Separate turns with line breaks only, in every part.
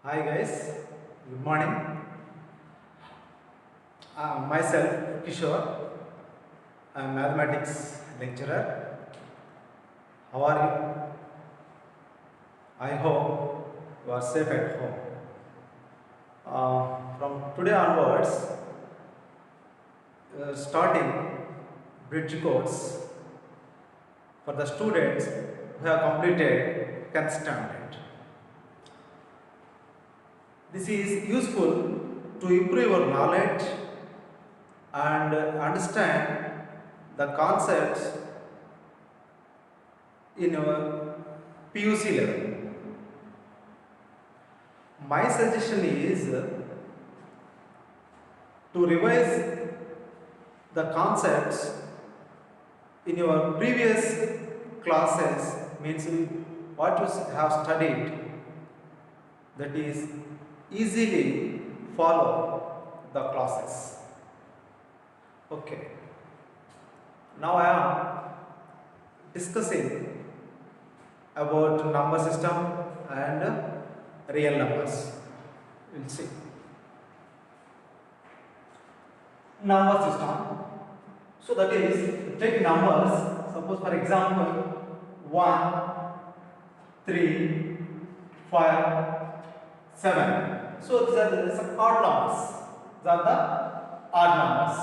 Hi guys, good morning. Myself Kishore. I am mathematics lecturer. How are you? I hope you are safe at home. From today onwards, starting bridge course for the students who have completed 10th standard. This is useful to improve your knowledge and understand the concepts in your PUC level. My suggestion is to revise the concepts in your previous classes, means what you have studied, that is easily follow the classes. Okay. Now I am discussing about number system and real numbers. We'll see. Number system. So that is, take numbers. Suppose for example 1, 3, 5, 7. So these are some odd numbers. These are the odd numbers.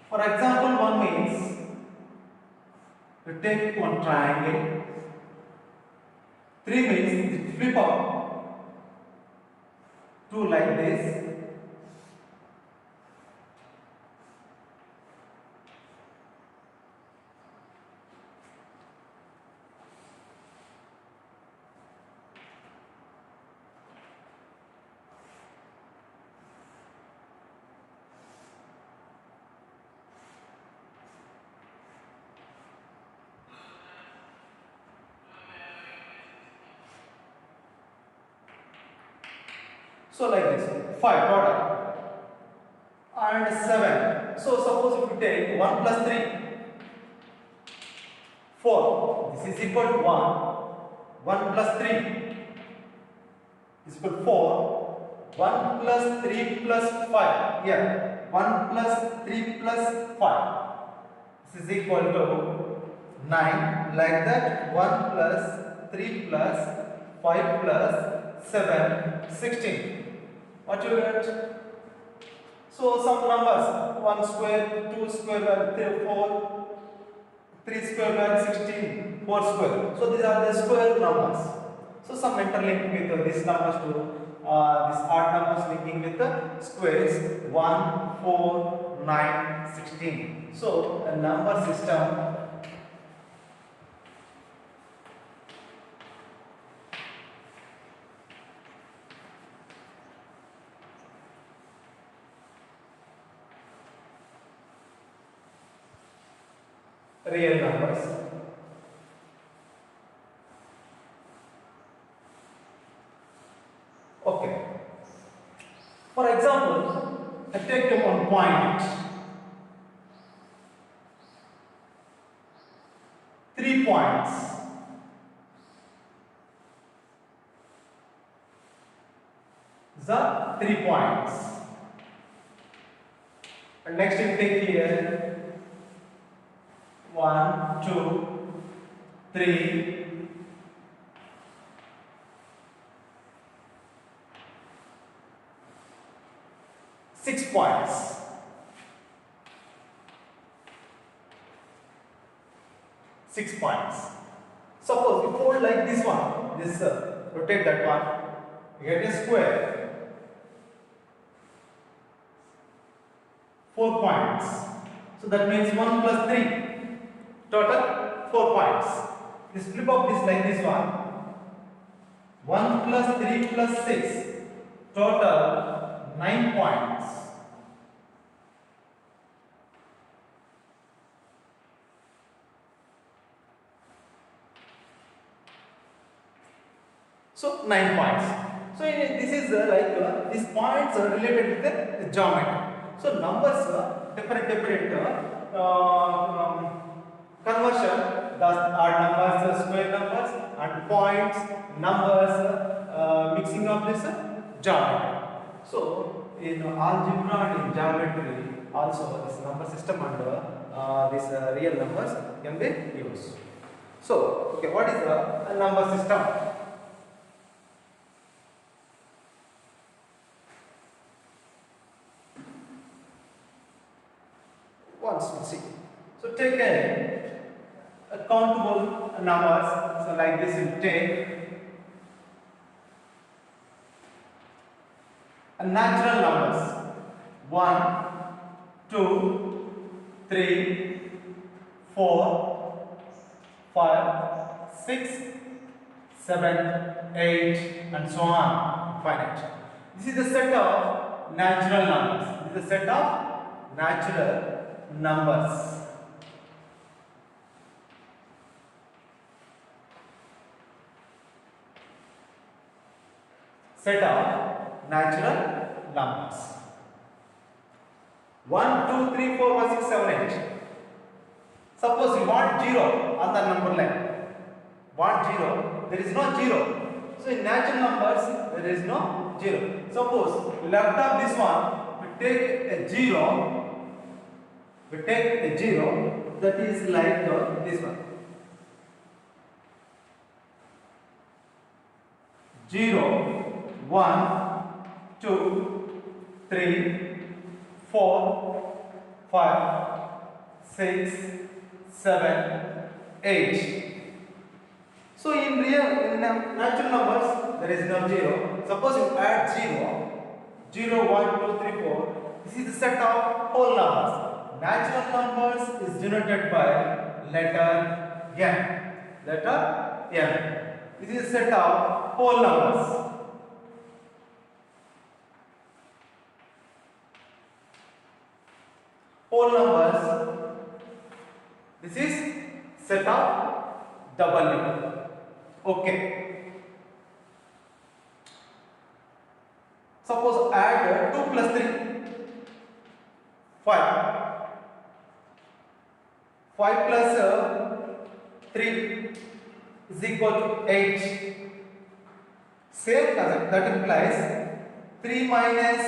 For example, 1 means you take one triangle. 3 means you flip up 2 like this. So like this, 5 total and 7. So suppose if you take 1 plus 3, 4. This is equal to 1. 1 plus 3 is equal to 4. 1 plus 3 plus 5. Here, 1 plus 3 plus 5. This is equal to 9. Like that, 1 plus 3 plus 5 plus 7, 16. What you get? So some numbers, 1 square, 2 square, 3, 4, 3 square, 16, 4 square. So these are the square numbers. So some interlink with these numbers to these odd numbers linking with the squares 1, 4, 9, 16. So a number system real numbers. Okay. For example, I take one point. 3 points. The 3 points. And next you take here 1, 2, 3. 6 points. 6 points. Suppose you fold like this one, this rotate that one, you get a square. 4 points. So that means 1 plus 3. Total 4 points. This flip of this like this one. 1 plus 3 plus 6. Total 9 points. So 9 points. So this is these points are related with the geometry. So numbers different conversion, the odd numbers, square numbers, and points, numbers, mixing of this geometry. So in algebra and in geometry also this number system and these real numbers can be used. So okay, what is the number system? Once we see. So take a countable numbers. So like this, you take a natural numbers 1, 2, 3, 4, 5, 6, 7, 8, and so on. Finite. This is the set of natural numbers. This is the set of natural numbers. Set of natural numbers. 1, 2, 3, 4, 5, 6, 7, 8. Suppose you want 0 on the number line. Want 0, there is no 0. So in natural numbers, there is no 0. Suppose left of this one, we take a 0. We take a 0 that is like this one. 0, 1, 2, 3, 4, 5, 6, 7, 8. So in natural numbers there is no 0. Suppose you add 0, 1, 2, 3, 4. This is the set of whole numbers. Natural numbers is denoted by letter M. Letter M. This is a set of whole numbers. Whole numbers. This is set of W. Okay. Suppose add 2 plus 3. 5. 5 plus 3 is equal to 8. Same concept, that implies 3 minus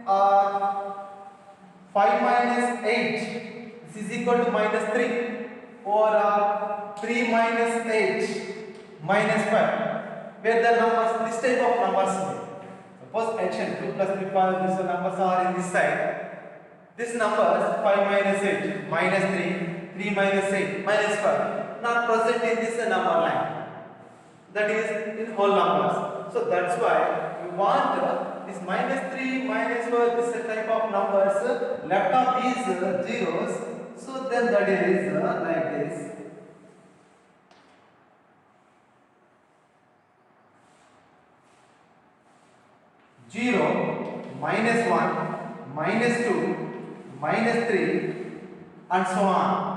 5 minus 8. This is equal to minus 3. Or 3 minus 8 minus 5. Where the numbers, this type of numbers. Suppose ancient 2 plus 3, 5, these numbers are in this side. This numbers 5 minus 8 minus 3, 3 minus 8 minus 5 not present in this number line. That is in whole numbers. So that's why we want this minus 3, minus 5, this type of numbers left of these zeros. So then that is like this. Zero, minus 1, minus 2, minus 3, and so on.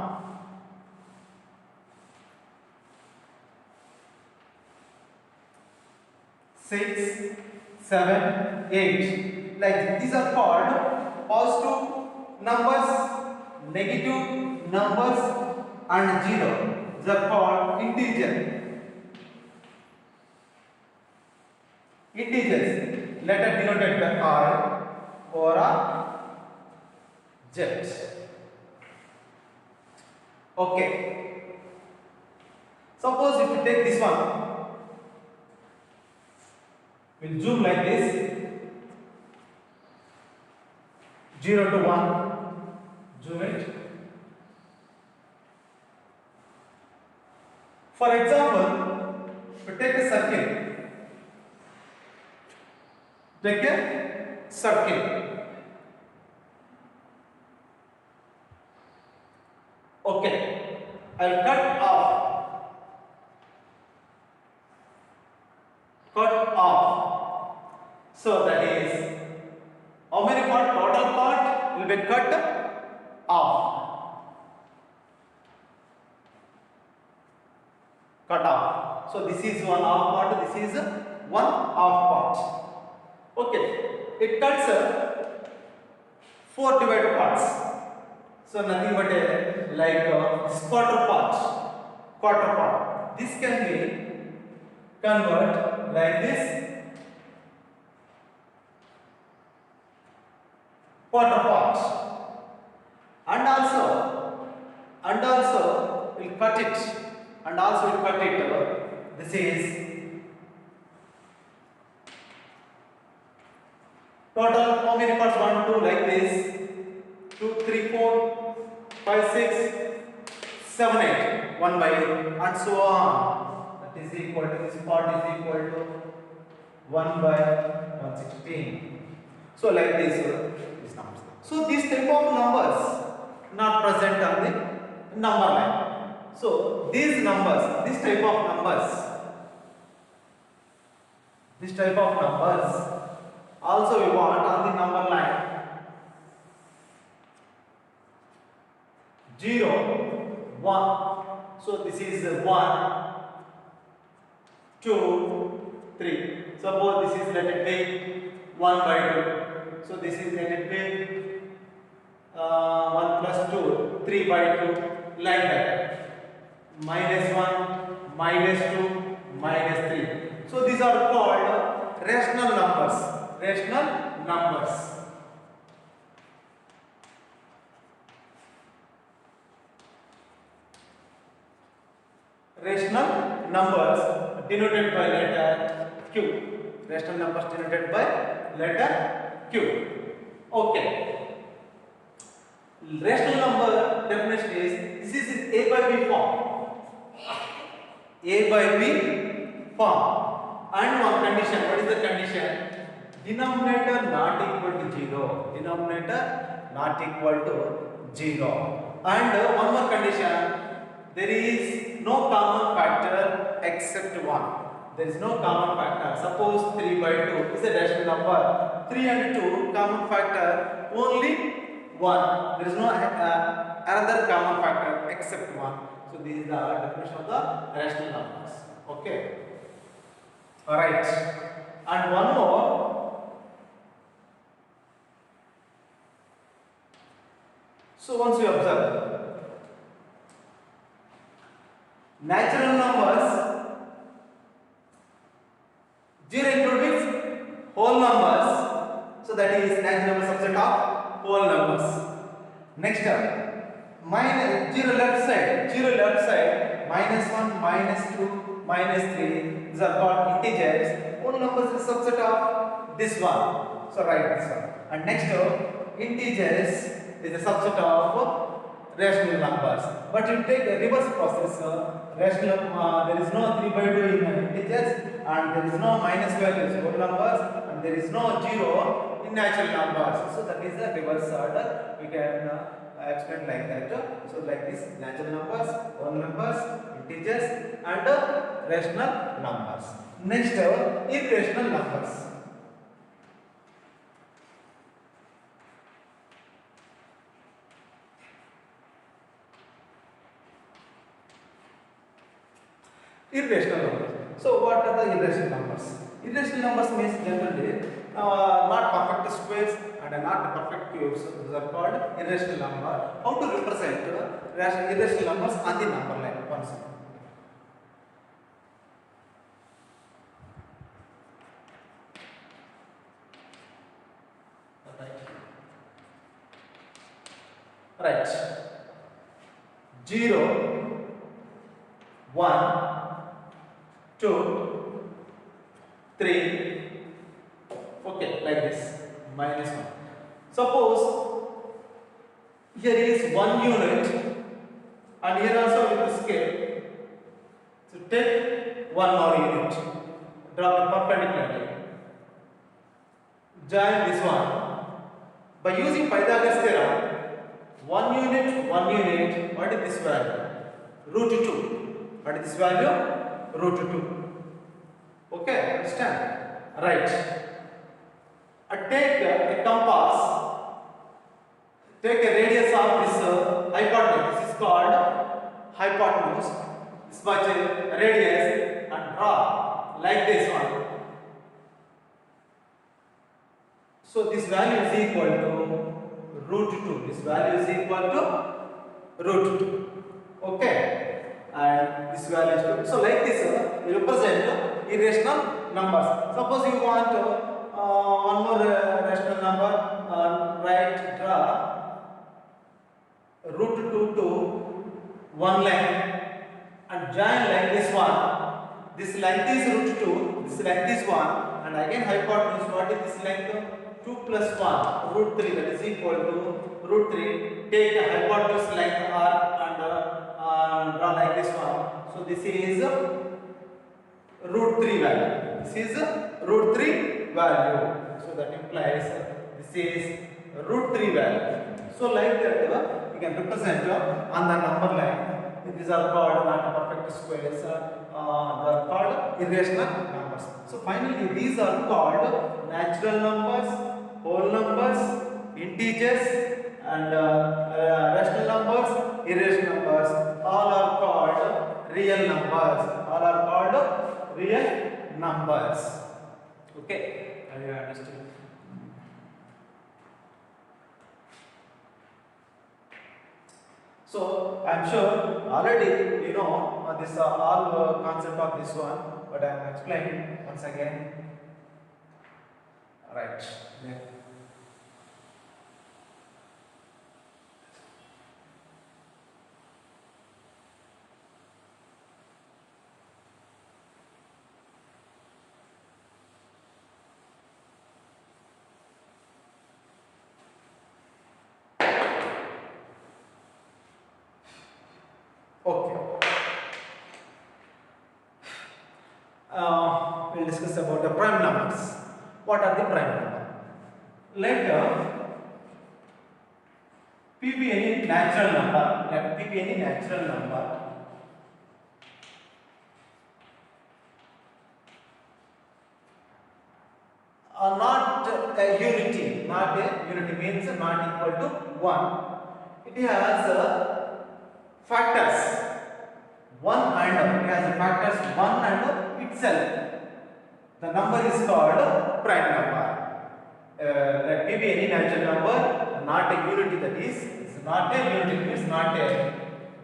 6, 7, 8. Like these are called positive numbers, negative numbers, and 0. These are called integer. Integers, letter denoted by I or a Z. Okay. Suppose if you take this one, we'll zoom like this. 0 to 1. Zoom it. For example, we take a circle. Take a circle. Okay. I'll cut off. Cut off. So that is how many part? Total part will be cut off. Cut off. So this is one half part. This is one half part. Okay. It cuts 4 divided parts. So nothing but a this quarter part. This can be converted like this quarter part, and also we'll cut it, this is total how many parts? 1, 2, like this, 2, 3, 4, 5, 6, 7, 8, 1 by 8, and so on. That is equal to, this part is equal to 1 by 116. So like this, these numbers. So these type of numbers not present on the number line. So these numbers, this type of numbers also we want on the number line. 0, 1. So this is 1, 2, 3. Suppose this is, let it be 1 by 2. So this is, let it be 1 plus 2, 3 by 2, like that. Minus 1, minus 2, minus 3. So these are called rational numbers. Rational numbers. Rational numbers denoted by letter Q. Rational numbers denoted by letter Q. Okay. Rational number definition is, this is in A by B form. A by B form. And one condition. What is the condition? Denominator not equal to 0. Denominator not equal to 0. And one more condition. There is no common factor except 1. There is no common factor. Suppose 3 by 2 is a rational number. 3 and 2 common factor only 1. There is no another common factor except 1. So this is the definition of the rational numbers. Okay. Alright. And one more. So once you observe, natural numbers, 0 includes whole numbers, so that is natural number subset of whole numbers. Next up, minus 0 left side, minus 1, minus 2, minus 3, these are called integers. Whole numbers is a subset of this one, so write this one. And next up, integers is a subset of rational numbers. But you take a reverse process. Rational, there is no 3 by 2 in integers, and there is no minus values in whole numbers, and there is no 0 in natural numbers. So that is the reverse order. We can explain like that. So like this: natural numbers, whole numbers, integers, and rational numbers. Next, irrational numbers. Irrational numbers. So what are the irrational numbers? Irrational numbers means generally not perfect squares and not perfect cubes. These are called irrational number. How to represent irrational numbers on the number line? One second. Right. 0, 1, 2, 3, okay, like this, minus 1. Suppose here is 1 unit, and here also with the scale. So take 1 more unit, drop it perpendicularly, join this one. By using Pythagoras theorem, 1 unit, what is this value? Root 2. What is this value? Root 2. Okay, understand? Right. Take a compass, take a radius of this hypotenuse. This is called hypotenuse. This much radius, and draw like this one. So this value is equal to root 2. This value is equal to root 2. Okay. And this value is 2. So like this, we represent irrational numbers. Suppose you want one more rational number, draw root 2 to one length and join like this one. This length is root 2, this length is 1, and again hypotenuse. What is this length? 2 plus 1, root 3, that is equal to root 3. Take a hypotenuse length r and draw like this one. So this is root 3 value. This is root 3 value. So that implies this is root 3 value. So like that you can represent on the number line. These are called not perfect squares. They are called irrational numbers. So finally these are called natural numbers, whole numbers, integers, and rational numbers, irrational numbers. All are called real numbers. All are called real numbers. Okay, have you understood? So I am sure already you know this all concept of this one, but I am explaining once again. Right. Yeah. Okay. We'll discuss about the prime numbers. What are the prime numbers? Let P be any natural number. Let P be any natural number. Not a unity. Not a unity means not equal to 1. It has factors 1 and it has factors 1 and itself. The number is called prime number. Let P be any natural number, not a unity, that is not a unity means not a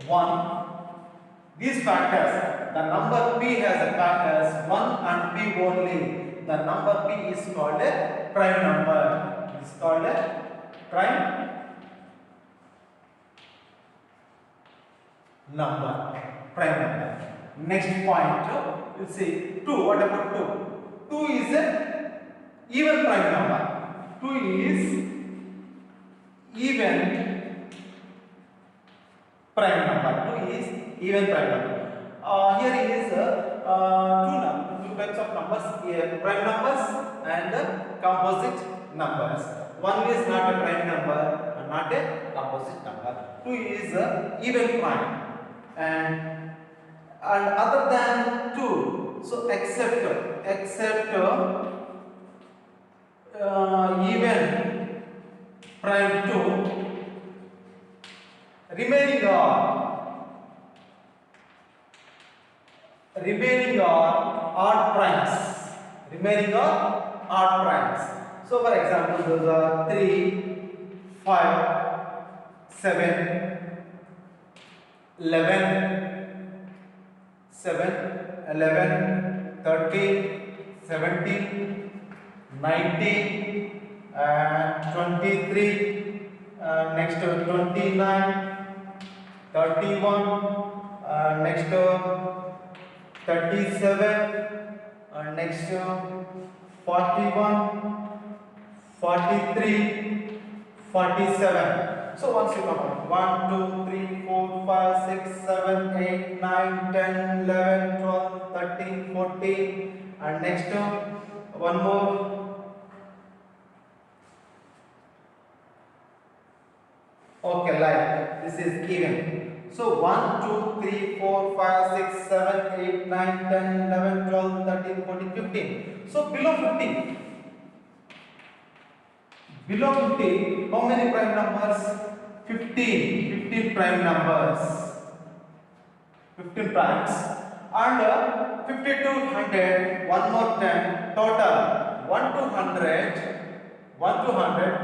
1. These factors, the number P has a factors 1 and P only. The number P is called a prime number. It is called a prime number. Prime number. Next point, we'll see 2. What about 2? 2 is a even prime number. 2 is even prime number. 2 is even prime number. Here is two types of numbers, prime numbers and composite numbers. One is not a prime number and not a composite number. 2 is even prime and other than 2. So except even prime 2, remaining are odd primes. Remaining are odd primes. So for example, those are 3, 5, 7, 11, 13, 17, 19, and 23, next 29, 31, next 37, next 41, 43, 47. So once you count 1, 2, 3, 4, 5, 6, 7, 8, 9, 10, 11, 12, 13, 14, and next one more. Okay, like this is even. So 1, 2, 3, 4, 5, 6, 7, 8, 9, 10, 11, 12, 13, 14, 15. So below 15. Below 15, how many prime numbers? 15 prime numbers. 15 primes. And 50 to 100, one more 10, total 1 to 100,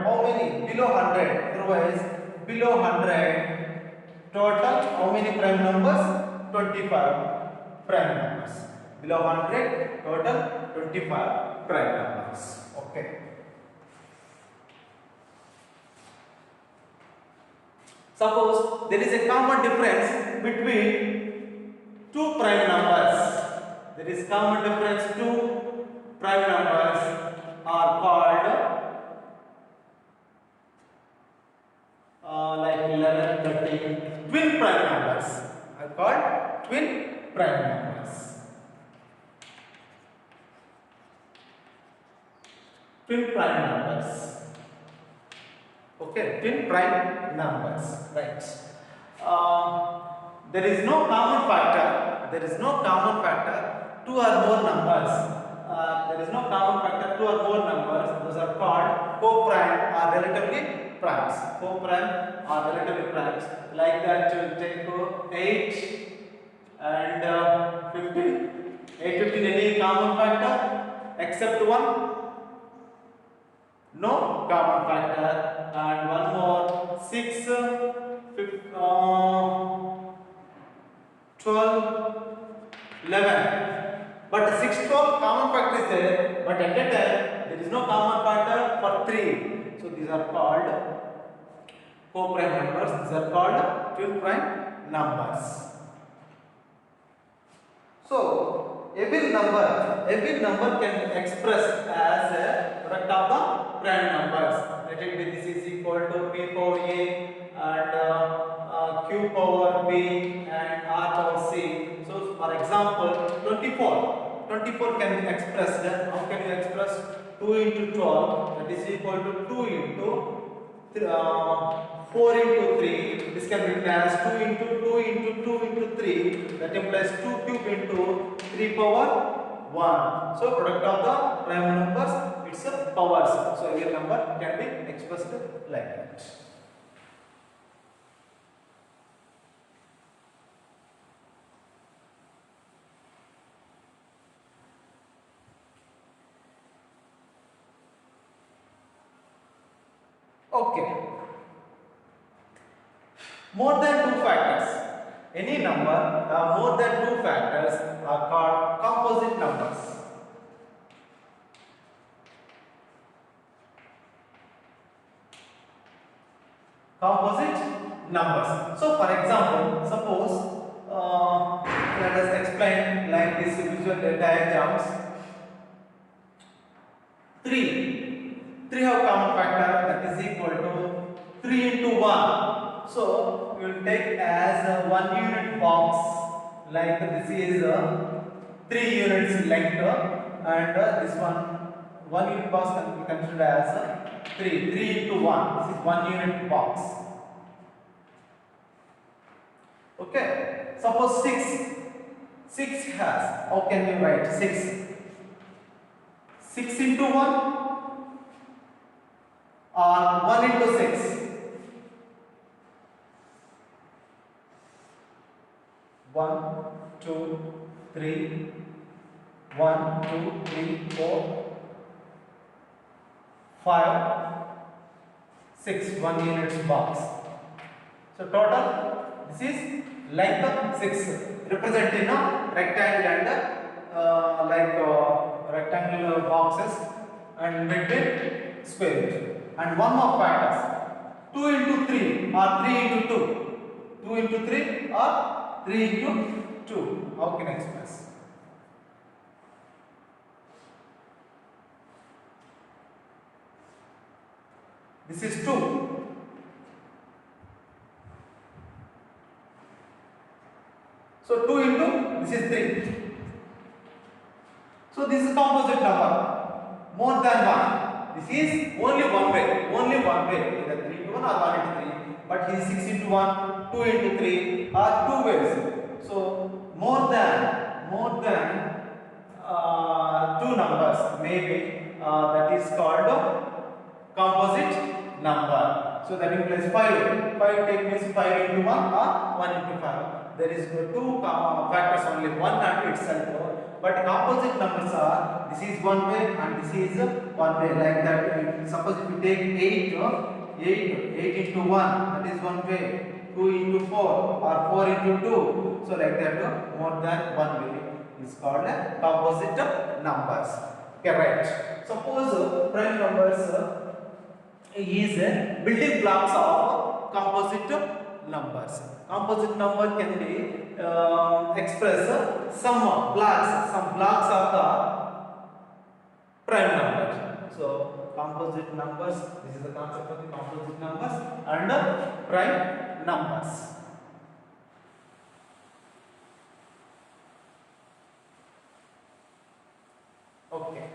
how many? Below 100, otherwise below 100, total how many prime numbers? 25 prime numbers. Below 100, total 25 prime numbers. Okay. Suppose there is a common difference between two prime numbers. There is common difference. Two prime numbers are called like 11, 13. Twin prime numbers are called twin prime numbers. Twin prime numbers. Okay, twin prime numbers. Right. There is no common factor. There is no common factor. Two or more numbers. There is no common factor. Two or more numbers. Those are called co-prime or relatively primes. Co-prime or relatively primes. Like that, you will take 8 and 15. 8, 15. Any common factor except one? No common factor. And one more, 6, 12, 11. But 6, 12 common factor is there, but at a time there is no common factor for 3. So these are called co-prime numbers. These are called twin prime numbers. So every number can express as a product of the prime numbers. Let it be this is equal to p power a and q power b and r power c. So for example 24 can be expressed. How can you express 2 into 12, that is equal to 2 into 4 into 3. This can be written as 2 into 2 into 2 into 3. That implies 2 cube into 3 power 1. So product of the prime numbers, it's a powers. So every number can be expressed like that. Okay. More than 2 factors. Any number more than 2 factors are called composite numbers. Composite numbers. So for example, suppose let us explain like this visual diagrams. 3 have common factor, that is equal to 3 into 1. So we will take as a 1 unit box, like this is 3 units length, and this one unit box can be considered as 3 into 1. This is 1 unit box. Okay. Suppose 6 has, how can you write 6? 6 into 1 or 1 into 6? 1, 2, 3, 1, 2, 3, 4, 5, 6, 1 unit box. So total, this is length of 6, representing a rectangle and rectangular boxes and between square. And one more factors, 2 into 3 or 3 into 2. 2 into 3 or 3 into 2. How can I express? This is 2. So 2 into this is 3. So this is composite number. More than 1. This is only one way. Only one way. Either 3 into 1 or 1 into 3. But here 6 into 1, 2 into 3 are 2 ways. So more than 2 numbers maybe that is called composite number. So that implies 5. 5 take means 5 into 1 or 1 into 5. There is 2 factors only, 1 and itself. But composite numbers are, this is one way and this is one way, like that. Suppose if you take 8 into 1, that is one way. 2 into 4 or 4 into 2. So like that, more than one way. is called composite numbers. Okay, right. Suppose prime numbers is building blocks of composite numbers. Composite number can be express some blocks of the prime numbers. So composite numbers, this is the concept of the composite numbers and prime numbers. Okay.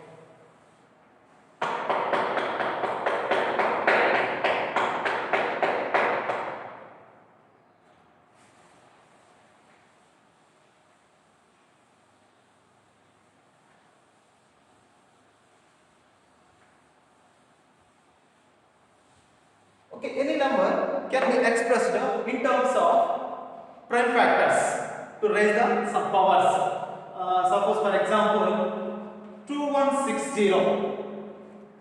Okay, any number can be expressed in terms of prime factors to raise the some powers. Suppose for example 2160.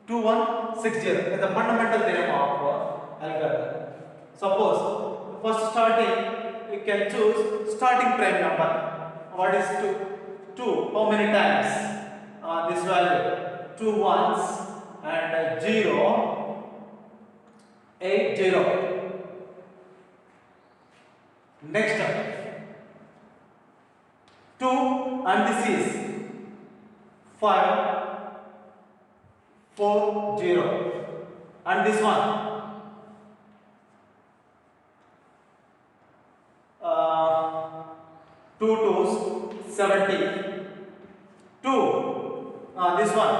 2160 is the fundamental theorem of algorithm. Suppose first starting you can choose starting prime number. What is 2? 2. How many times? This value 2 ones and 0 8 0. Next 2 and this is 5 4 0 and this one 2 twos 70 2 this one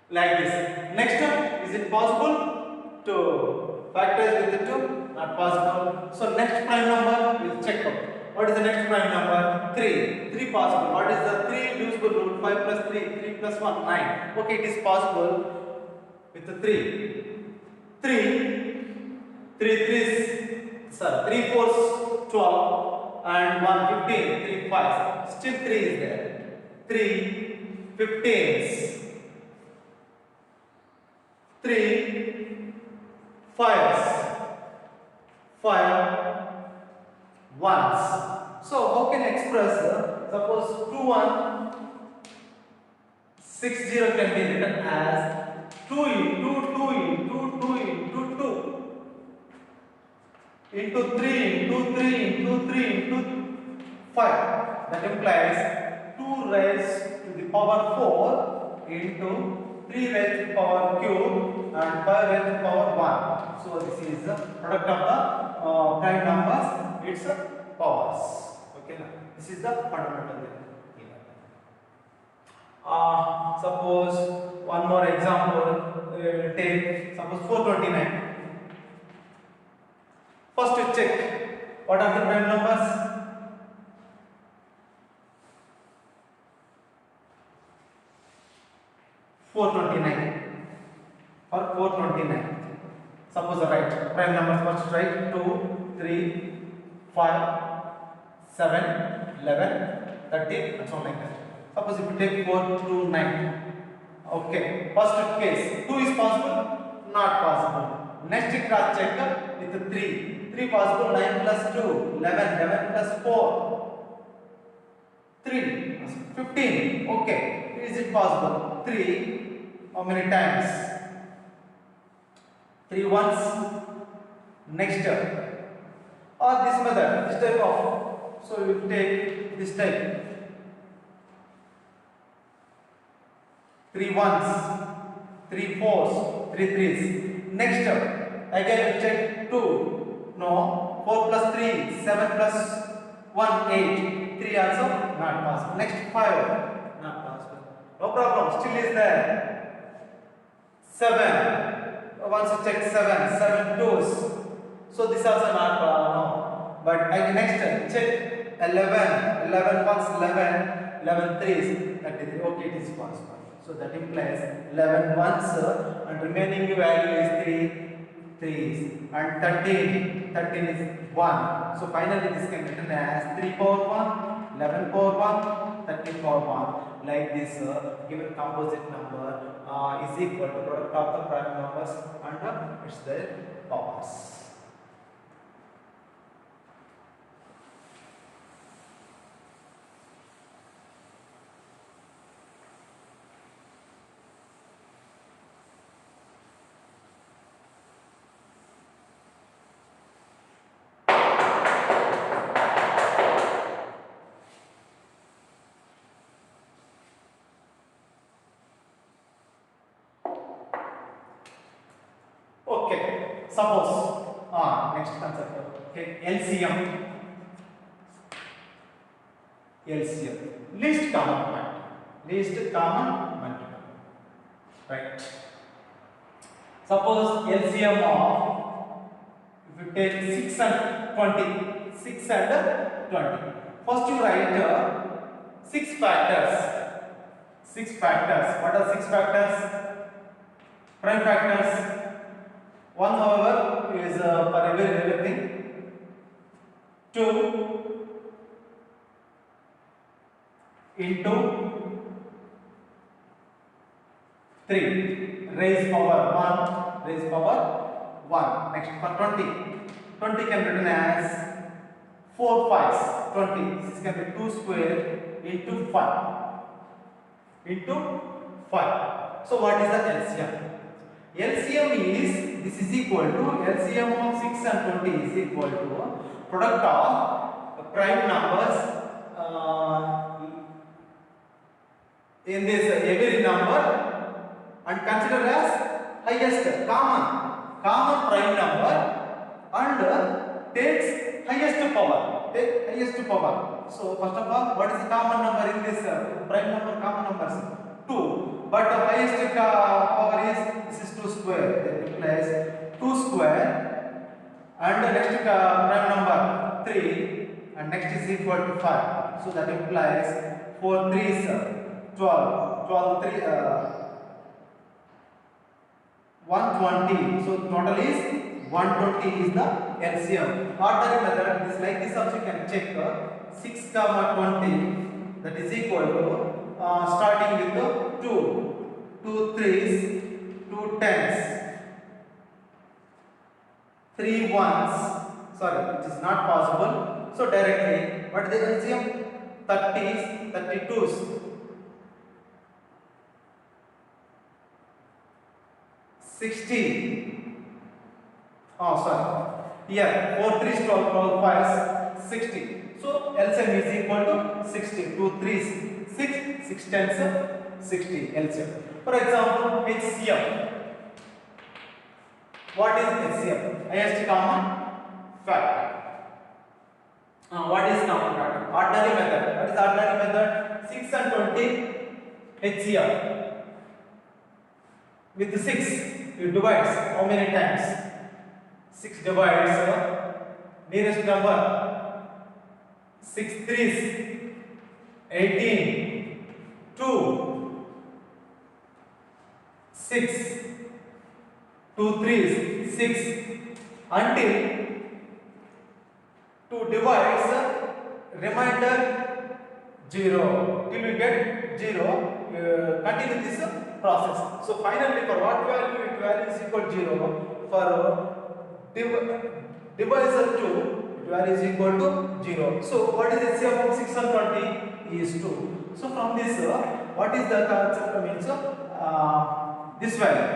like this. Next is it possible to factorize with the 2? Not possible. So next prime number we'll check out. What is the next prime number? 3. 3 possible. What is the 3 divisible rule? 5 plus 3. 3 plus 1 9. Okay, it is possible with the 3. 3 fours 12 and 1 15. 3 5. Still 3 is there. 3 15s. 3 5s. 5 ones. So how can I express suppose 2160 can be written as 2 into 2 into 2 into 2 into 3 into 3 into 3 into 5. That implies 2 raised to the power 4 into 3 raised to the power cube and 5 raised to the power 1. So this is the product of the prime numbers. It's powers. Okay, this is the fundamental thing. Suppose one more example. Take suppose 429. First to check what are the prime numbers. 429 or 429. Suppose the right prime numbers first write 2, 3, 5, 7, 11, 13 and so on like that. Suppose if you take 4 to 9. Okay, first case 2 is possible? Not possible. Next cross check with the 3. 3 possible, 9 plus 2, 11, 11 plus 4, 3, 15. Okay, is it possible? 3, how many times? 3 once. Next or this method, this type of, so we will take this type. 3 ones, 3 fours, 3 threes. Next again we check 2. No, 4 plus 3, 7 plus 1, 8. 3 also not possible. Next 5, not possible. No problem, still is there. 7. Once you check 7 twos. So this also not no. But I next check 11 once 11, 11 threes. That is okay, it is possible. So that implies 11 ones and remaining value is 3 threes and 13 is 1. So finally this can be written as 3 power 1, 11 power 1, 13 power 1. Like this given composite number is equal to product of the prime numbers and its their powers. suppose next concept, okay, LCM, least common multiple, right? Suppose LCM of, if you take 6 and 20, first you write 6 factors. What are 6 factors? Prime factors. One, however, is for everything. 2 into 3 raised power 1. Next, for 20 can be written as 4 5s 20. This can be 2 square into 5. So what is the LCM? LCM is, this is equal to, LCM of 6 and 20 is equal to product of prime numbers in this every number, and consider as highest common prime number, and takes highest power. So first of all, what is the common number in this prime number? Common numbers 2, but the highest power is, this is 2 square. That implies 2 square, and the next prime number 3, and next is equal to 5. So that implies 4 3s 12 3 120. So total is 120 is the LCM. Ordinary method is like this also you can check 6 comma 20, that is equal to starting with the 2 3s, 2 10s, 3 1s. Sorry, it is not possible. So directly, what is the LCM? 30s, 32s, 60. Sorry. Here 4 3s 12 5s 60. So LCM is equal to 60. 2 3s 6, 6 10s 60 LCM. For example, HCM. What is HCM? Highest common factor. What is common factor? Ordinary method. What is ordinary method? 6 and 20 HCM. With the 6, you divide how many times? 6 divides nearest number. 6 3s 18, 2 6, 2 3s 6, until 2 divides remainder 0, till we get 0. Continue this process. So finally, for what value? It value is equal to 0. For divisor 2, it value is equal to 0. So what is LCM of 6 and 20? Is 2. So from this, what is the concept? Means this value,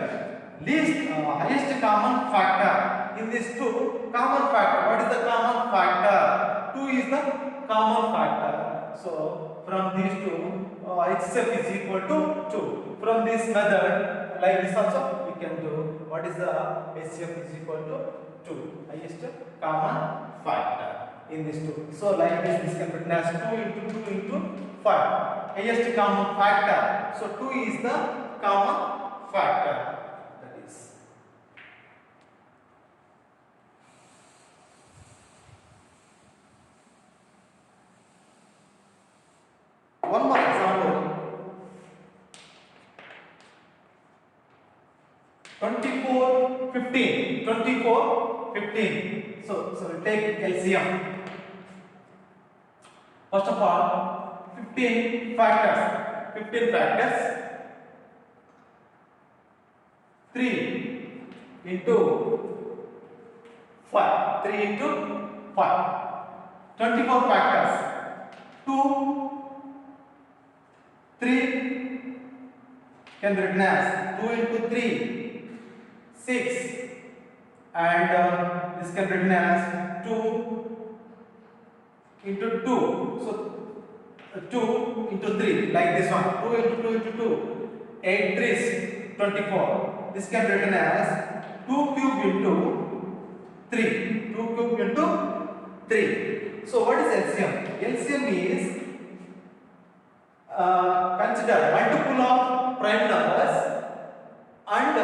least highest common factor in this 2 common factor. What is the common factor? 2 is the common factor. So from these 2, HCF is equal to 2. From this method, like this also we can do. What is the HCF is equal to 2, highest common factor in this 2. So like this can be written as 2 into 2 into 5, highest common factor. So 2 is the common factor. That is. One more example. 24 15. So we take LCM. First of all, 15 factors. 3 into 5. 3 into 5. 24 factors. 2 3 can be written as 2 into 3 6, and this can be written as 2 into 2. So 2 into 3, like this one. 2 into 2 into 2, 8 3s 24. This can be written as 2 cube into 3. 2 cube into 3. So what is LCM? LCM is consider multiple of prime numbers and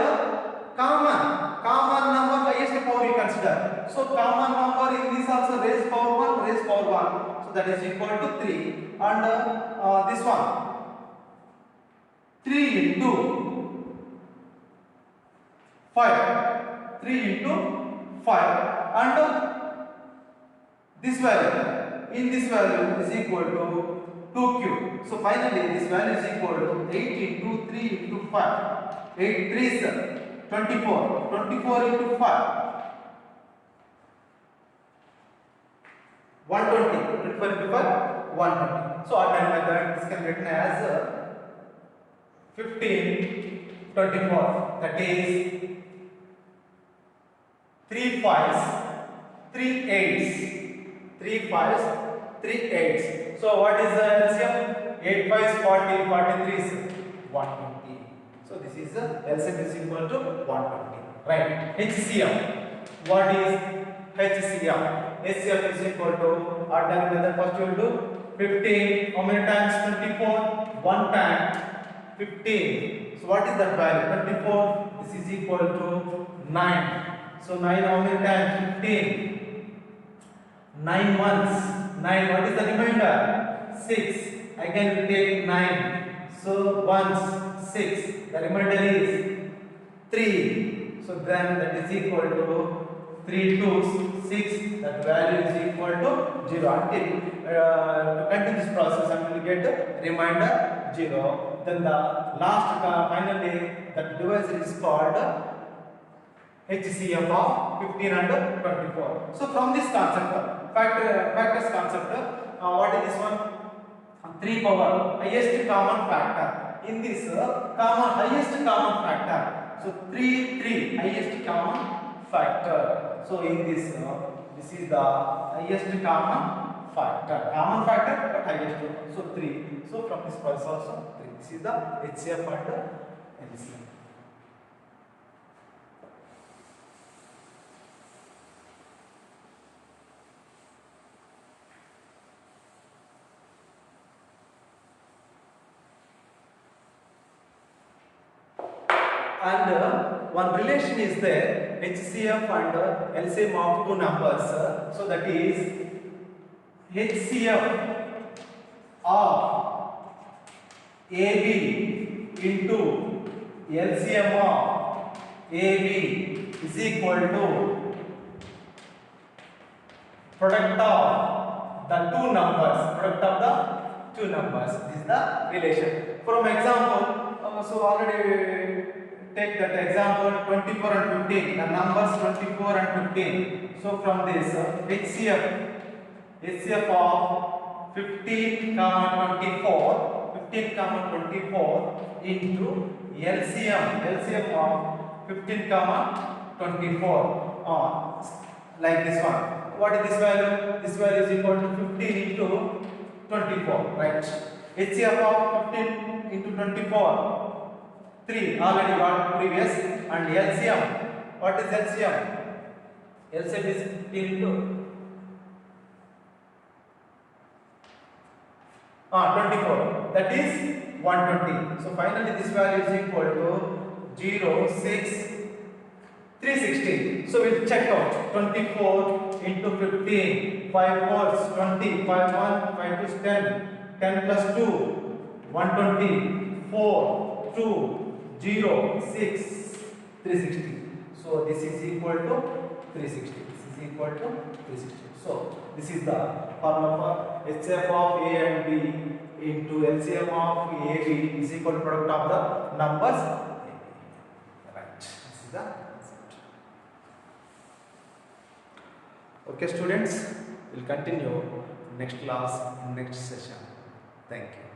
common number highest power you consider. So common number in this also raised power 1, raised power 1. So that is equal to 3, and this one 3 into 5. 3 into 5, and this value in this value is equal to 2 cube. So finally this value is equal to 8 into 3 into 5. 8 3 is 24. 24 into 5. 120. 24 into 5. 120. So ordinary method this can be written as 15 24. That is 3 5s 3 8s. 3 5s 3 8s. So what is the LCM? 8 5s 40. 43 is 120. So this is the LCM is equal to 120. Right. HCM. What is HCM? HCM is equal to ordinary method. First you will do 15. How many times 24? 1 time 15. So what is that value? 24. This is equal to 9. So 9 how many times? 15. 9 ones. 9. What is the remainder? 6. Again we take 9. So ones 6. The remainder is 3. So then that is equal to 3 twos 6. That value is equal to 0. Until to continue this process until we get the remainder 0. Then the last finally that divisor is called HCF of 15 and 24. So from this concept, factors concept, what is this one? 3 power highest common factor. In this highest common factor. So 3 highest common factor. So in this this is the highest common factor. Common factor but highest. So 3. So from this process also 3. This is the HCF and LCM. And one relation is there, HCF and LCM of two numbers. So that is HCF of AB into LCM of AB is equal to product of the two numbers. Product of the two numbers. This is the relation. From example, so already take that example 24 and 15. The numbers 24 and 15. So from this HCF of 15 comma 24 into LCM of 15 comma 24 like this one. What is this value? This value is equal to 15 into 24, right? HCF of 15 into 24 3 already got previous, and LCM. What is LCM? LCM is 15 into 24. That is 120. So finally this value is equal to 0, 6, 316. So we'll check out 24 into 15. 5 4s 20. 5 1 5 2 10. 10 plus 2 120. 4 2 0 6 360. So this is equal to 360. This is equal to 360. So this is the formula for HCF of A and B into LCM of AB is equal to product of the numbers. Right. This is the concept. Okay, students. We'll continue next class, next session. Thank you.